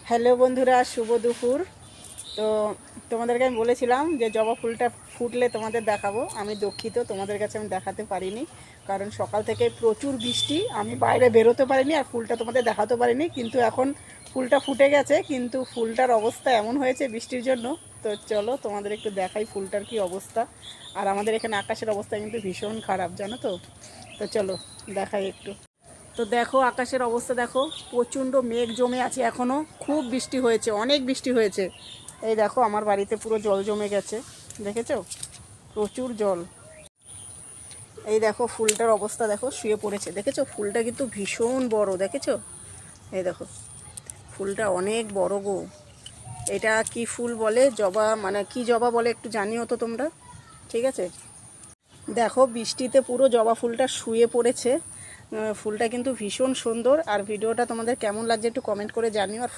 Hello বন্ধুরা, শুভ দুপুর। তো তোমাদেরকে আমি বলেছিলাম যে জবা ফুলটা ফুটলে তোমাদের দেখাবো। আমি দুঃখিত, তোমাদের কাছে আমি দেখাতে পারিনি, কারণ সকাল থেকে প্রচুর বৃষ্টি, আমি বাইরে বেরোতে পারিনি আর ফুলটা তোমাদের দেখাতে পারিনি। কিন্তু এখন ফুলটা ফুটে গেছে, কিন্তু ফুলটার অবস্থা এমন হয়েছে বৃষ্টির জন্য। তো চলো তোমাদের একটু দেখাই ফুলটার কি অবস্থা। আর আমাদের এখানে আকাশের অবস্থা কিন্তু ভীষণ খারাপ, জানো তো। তো চলো দেখাই একটু। তো দেখো আকাশের অবস্থা দেখো, প্রচণ্ড মেঘ জমে আছে, এখনও খুব বৃষ্টি হয়েছে, অনেক বৃষ্টি হয়েছে। এই দেখো আমার বাড়িতে পুরো জল জমে গেছে, দেখেছো, প্রচুর জল। এই দেখো ফুলটার অবস্থা দেখো, শুয়ে পড়েছে, দেখেছো ফুলটা কিন্তু ভীষণ বড়, দেখেছো। এই দেখো ফুলটা অনেক বড় গো। এটা কি ফুল বলে, জবা মানে কি জবা বলে একটু জানিও তো তোমরা, ঠিক আছে। দেখো বৃষ্টিতে পুরো জবা ফুলটা শুয়ে পড়েছে। ফুলটা কিন্তু ভীষণ সুন্দর। আর ভিডিওটা তোমাদের কেমন লাগছে একটু কমেন্ট করে জানিও। আর